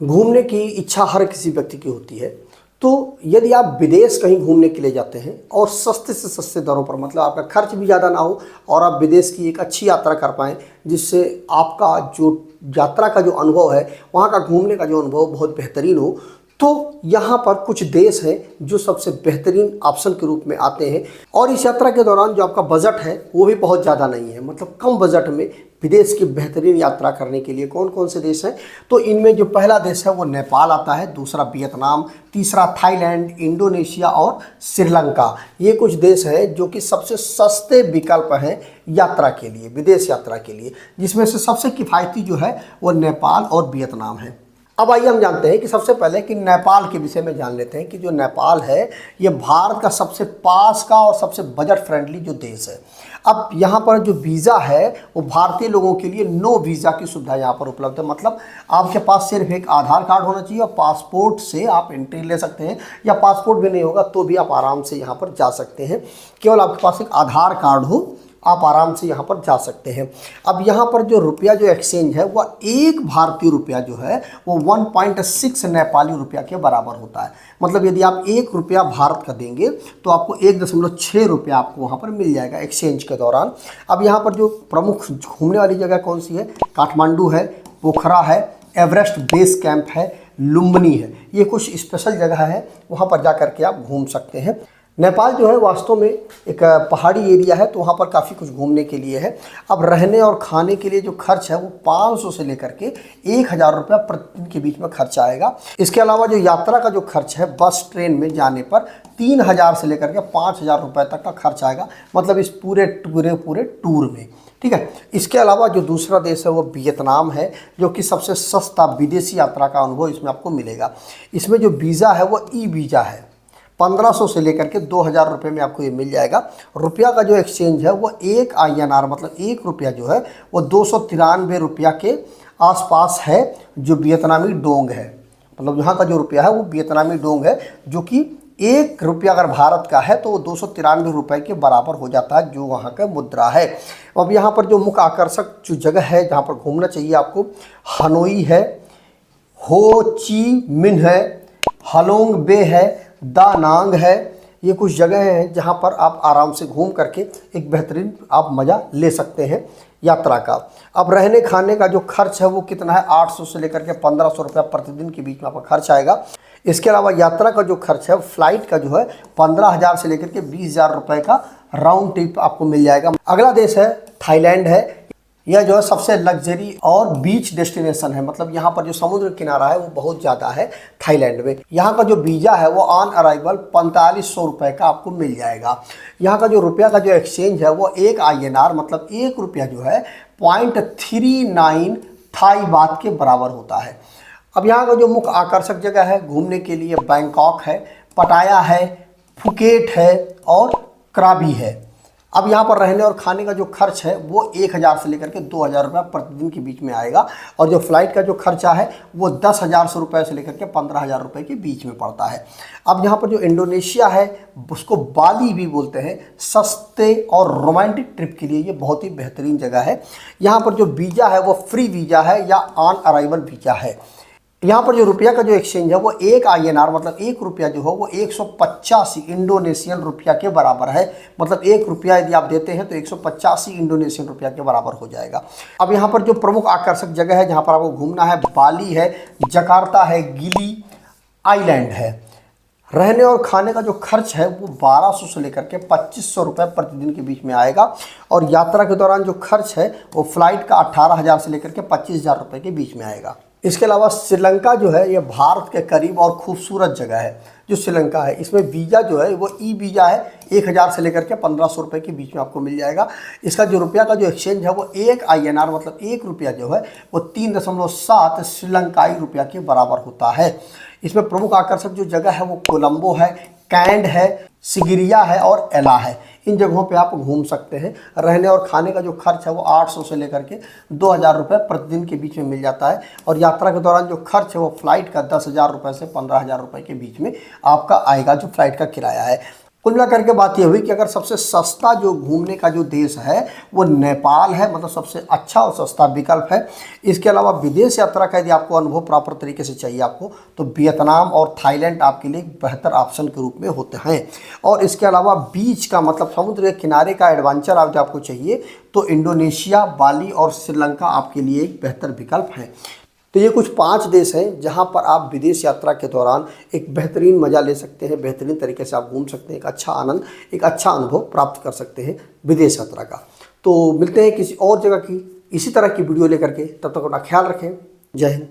घूमने की इच्छा हर किसी व्यक्ति की होती है। तो यदि आप विदेश कहीं घूमने के लिए जाते हैं और सस्ते से सस्ते दरों पर, मतलब आपका खर्च भी ज़्यादा ना हो और आप विदेश की एक अच्छी यात्रा कर पाएँ, जिससे आपका जो यात्रा का जो अनुभव है, वहाँ का घूमने का जो अनुभव बहुत बेहतरीन हो, तो यहाँ पर कुछ देश हैं जो सबसे बेहतरीन ऑप्शन के रूप में आते हैं। और इस यात्रा के दौरान जो आपका बजट है वो भी बहुत ज़्यादा नहीं है, मतलब कम बजट में विदेश की बेहतरीन यात्रा करने के लिए कौन कौन से देश हैं। तो इनमें जो पहला देश है वो नेपाल आता है, दूसरा वियतनाम, तीसरा थाईलैंड, इंडोनेशिया और श्रीलंका। ये कुछ देश हैं जो कि सबसे सस्ते विकल्प हैं यात्रा के लिए, विदेश यात्रा के लिए, जिसमें से सबसे किफ़ायती जो है वो नेपाल और वियतनाम है। अब आइए हम जानते हैं कि सबसे पहले कि नेपाल के विषय में जान लेते हैं कि जो नेपाल है ये भारत का सबसे पास का और सबसे बजट फ्रेंडली जो देश है। अब यहाँ पर जो वीज़ा है वो भारतीय लोगों के लिए नो वीज़ा की सुविधा यहाँ पर उपलब्ध है, मतलब आपके पास सिर्फ एक आधार कार्ड होना चाहिए और पासपोर्ट से आप एंट्री ले सकते हैं, या पासपोर्ट भी नहीं होगा तो भी आप आराम से यहाँ पर जा सकते हैं। केवल आपके पास एक आधार कार्ड हो, आप आराम से यहाँ पर जा सकते हैं। अब यहाँ पर जो रुपया जो एक्सचेंज है वह एक भारतीय रुपया जो है वो 1.6 नेपाली रुपया के बराबर होता है। मतलब यदि आप 1 रुपया भारत का देंगे तो आपको 1.6 रुपया आपको वहाँ पर मिल जाएगा एक्सचेंज के दौरान। अब यहाँ पर जो प्रमुख घूमने वाली जगह कौन सी है, काठमांडू है, पोखरा है, एवरेस्ट बेस कैंप है, लुम्बिनी है। ये कुछ स्पेशल जगह है, वहाँ पर जा कर के आप घूम सकते हैं। नेपाल जो है वास्तव में एक पहाड़ी एरिया है, तो वहाँ पर काफ़ी कुछ घूमने के लिए है। अब रहने और खाने के लिए जो खर्च है वो 500 से लेकर के 1000 रुपया प्रतिदिन के बीच में खर्च आएगा। इसके अलावा जो यात्रा का जो खर्च है बस ट्रेन में जाने पर 3000 से लेकर के 5000 रुपये तक का खर्च आएगा, मतलब इस पूरे टूर में। ठीक है। इसके अलावा जो दूसरा देश है वो वियतनाम है, जो कि सबसे सस्ता विदेशी यात्रा का अनुभव इसमें आपको मिलेगा। इसमें जो वीज़ा है वो ई वीज़ा है, 1500 से लेकर के 2000 रुपये में आपको ये मिल जाएगा। रुपया का जो एक्सचेंज है वो 1 INR, मतलब 1 रुपया जो है वो 293 रुपया के आसपास है, जो वियतनामी डोंग है। मतलब यहाँ का जो रुपया है वो वियतनामी डोंग है, जो कि 1 रुपया अगर भारत का है तो वो 293 रुपये के बराबर हो जाता है, जो वहाँ का मुद्रा है। अब यहाँ पर जो मुख्य आकर्षक जो जगह है जहाँ पर घूमना चाहिए आपको, हनोई है, हो ची मिन्ह है, हालोंग बे है, दा नांग है। ये कुछ जगह हैं जहाँ पर आप आराम से घूम करके एक बेहतरीन आप मज़ा ले सकते हैं यात्रा का। अब रहने खाने का जो खर्च है वो कितना है, 800 से लेकर के 1500 रुपया प्रतिदिन के बीच में आपका खर्च आएगा। इसके अलावा यात्रा का जो खर्च है फ्लाइट का जो है 15,000 से लेकर के 20,000 रुपये का राउंड ट्रिप आपको मिल जाएगा। अगला देश है थाईलैंड है। यह जो है सबसे लग्जरी और बीच डेस्टिनेशन है, मतलब यहाँ पर जो समुद्र किनारा है वो बहुत ज़्यादा है थाईलैंड में। यहाँ का जो वीज़ा है वो ऑन अराइवल 4500 रुपये का आपको मिल जाएगा। यहाँ का जो रुपया का जो एक्सचेंज है वो 1 INR, मतलब 1 रुपया जो है 0.39 थाई बात के बराबर होता है। अब यहाँ का जो मुख्य आकर्षक जगह है घूमने के लिए, बैंकॉक है, पटाया है, फुकेट है और क्राबी है। अब यहाँ पर रहने और खाने का जो खर्च है वो 1000 से लेकर के 2000 रुपये प्रतिदिन के बीच में आएगा, और जो फ्लाइट का जो खर्चा है वो 10,000 रुपये से लेकर के 15,000 रुपये के बीच में पड़ता है। अब यहाँ पर जो इंडोनेशिया है उसको बाली भी बोलते हैं, सस्ते और रोमांटिक ट्रिप के लिए ये बहुत ही बेहतरीन जगह है। यहाँ पर जो वीज़ा है वो फ्री वीज़ा है या ऑन अराइवल वीज़ा है। यहाँ पर जो रुपया का जो एक्सचेंज है वो 1 INR, मतलब 1 रुपया जो हो वो 185 इंडोनेशियन रुपया के बराबर है। मतलब 1 रुपया यदि आप देते हैं तो 185 इंडोनेशियन रुपया के बराबर हो जाएगा। अब यहाँ पर जो प्रमुख आकर्षक जगह है जहाँ पर आपको घूमना है, बाली है, जकार्ता है, गिली आइलैंड है। रहने और खाने का जो खर्च है वो 1200 से लेकर के 2500 रुपये प्रतिदिन के बीच में आएगा, और यात्रा के दौरान जो खर्च है वो फ्लाइट का 18,000 से लेकर के 25,000 रुपये के बीच में आएगा। इसके अलावा श्रीलंका जो है ये भारत के करीब और खूबसूरत जगह है जो श्रीलंका है। इसमें वीज़ा जो है वो ई वीज़ा है, 1000 से लेकर के 1500 रुपये के बीच में आपको मिल जाएगा। इसका जो रुपया का जो एक्सचेंज है वो 1 INR, मतलब 1 रुपया जो है वो 3.7 श्रीलंकाई रुपया के बराबर होता है। इसमें प्रमुख आकर्षक जो जगह है वो कोलंबो है, कैंड है, सिगिरिया है और एला है। इन जगहों पे आप घूम सकते हैं। रहने और खाने का जो खर्च है वो 800 से लेकर के 2000 रुपये प्रतिदिन के बीच में मिल जाता है, और यात्रा के दौरान जो खर्च है वो फ्लाइट का 10,000 रुपये से 15,000 रुपये के बीच में आपका आएगा, जो फ्लाइट का किराया है। कुल मिलाकर के बात यह हुई कि अगर सबसे सस्ता जो घूमने का जो देश है वो नेपाल है, मतलब सबसे अच्छा और सस्ता विकल्प है। इसके अलावा विदेश यात्रा का यदि आपको अनुभव प्रॉपर तरीके से चाहिए आपको, तो वियतनाम और थाईलैंड आपके लिए एक बेहतर ऑप्शन के रूप में होते हैं। और इसके अलावा बीच का मतलब समुद्र के किनारे का एडवेंचर आपको चाहिए तो इंडोनेशिया, बाली और श्रीलंका आपके लिए एक बेहतर विकल्प है। तो ये कुछ 5 देश हैं जहां पर आप विदेश यात्रा के दौरान एक बेहतरीन मज़ा ले सकते हैं, बेहतरीन तरीके से आप घूम सकते हैं, एक अच्छा आनंद, एक अच्छा अनुभव प्राप्त कर सकते हैं विदेश यात्रा का। तो मिलते हैं किसी और जगह की इसी तरह की वीडियो लेकर के, तब तक अपना ख्याल रखें। जय हिंद।